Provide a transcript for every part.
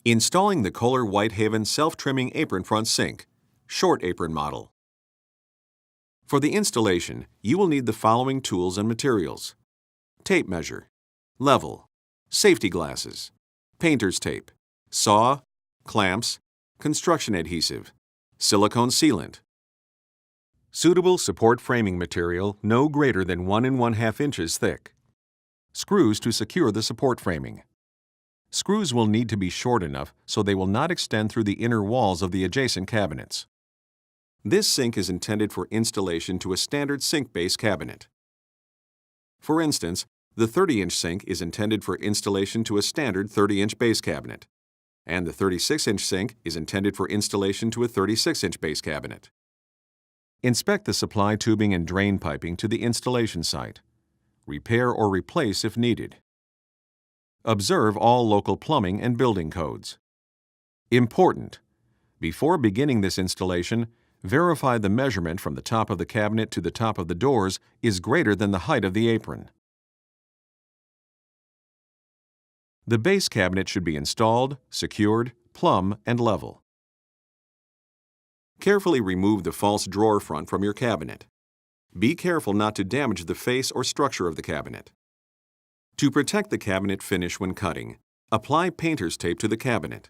Installing the Kohler Whitehaven self-trimming apron front sink, short apron model. For the installation, you will need the following tools and materials: tape measure, level, safety glasses, painter's tape, saw, clamps, construction adhesive, silicone sealant. Suitable support framing material no greater than 1 1/2 inches thick. Screws to secure the support framing. Screws will need to be short enough so they will not extend through the inner walls of the adjacent cabinets. This sink is intended for installation to a standard sink base cabinet. For instance, the 30-inch sink is intended for installation to a standard 30-inch base cabinet, and the 36-inch sink is intended for installation to a 36-inch base cabinet. Inspect the supply tubing and drain piping to the installation site. Repair or replace if needed. Observe all local plumbing and building codes. Important: before beginning this installation, verify the measurement from the top of the cabinet to the top of the doors is greater than the height of the apron. The base cabinet should be installed, secured, plumb, and level. Carefully remove the false drawer front from your cabinet. Be careful not to damage the face or structure of the cabinet. To protect the cabinet finish when cutting, apply painter's tape to the cabinet.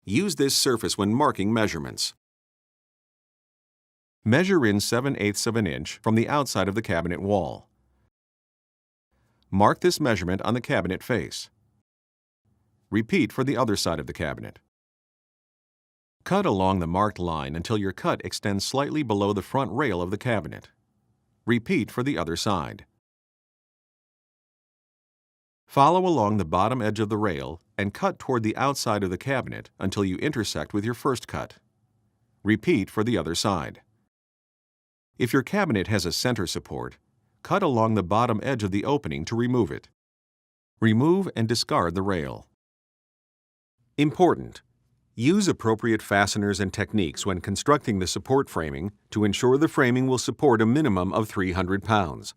Use this surface when marking measurements. Measure in 7/8 of an inch from the outside of the cabinet wall. Mark this measurement on the cabinet face. Repeat for the other side of the cabinet. Cut along the marked line until your cut extends slightly below the front rail of the cabinet. Repeat for the other side. Follow along the bottom edge of the rail and cut toward the outside of the cabinet until you intersect with your first cut. Repeat for the other side. If your cabinet has a center support, cut along the bottom edge of the opening to remove it. Remove and discard the rail. Important: use appropriate fasteners and techniques when constructing the support framing to ensure the framing will support a minimum of 300 pounds.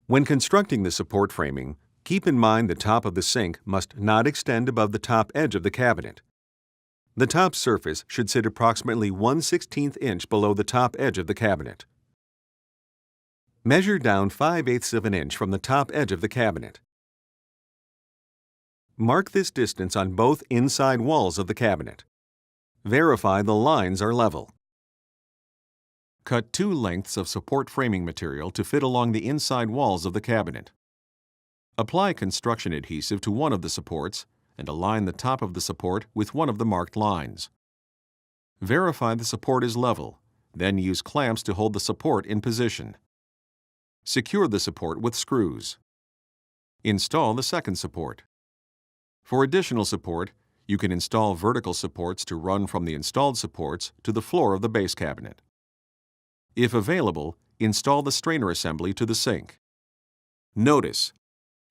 When constructing the support framing, keep in mind the top of the sink must not extend above the top edge of the cabinet. The top surface should sit approximately 1/16 inch below the top edge of the cabinet. Measure down 5/8 of an inch from the top edge of the cabinet. Mark this distance on both inside walls of the cabinet. Verify the lines are level. Cut 2 lengths of support framing material to fit along the inside walls of the cabinet. Apply construction adhesive to one of the supports and align the top of the support with one of the marked lines. Verify the support is level, then use clamps to hold the support in position. Secure the support with screws. Install the second support. For additional support, you can install vertical supports to run from the installed supports to the floor of the base cabinet. If available, install the strainer assembly to the sink. Notice: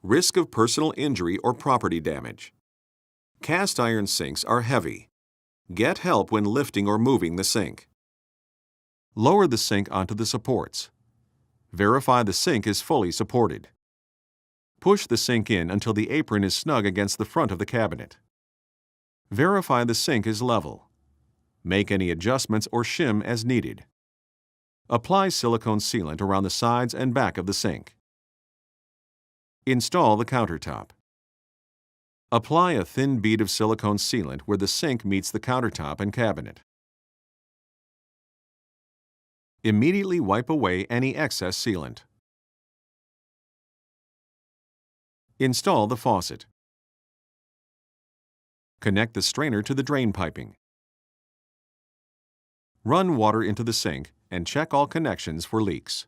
risk of personal injury or property damage. Cast iron sinks are heavy. Get help when lifting or moving the sink. Lower the sink onto the supports. Verify the sink is fully supported. Push the sink in until the apron is snug against the front of the cabinet. Verify the sink is level. Make any adjustments or shim as needed. Apply silicone sealant around the sides and back of the sink. Install the countertop. Apply a thin bead of silicone sealant where the sink meets the countertop and cabinet. Immediately wipe away any excess sealant. Install the faucet. Connect the strainer to the drain piping. Run water into the sink and check all connections for leaks.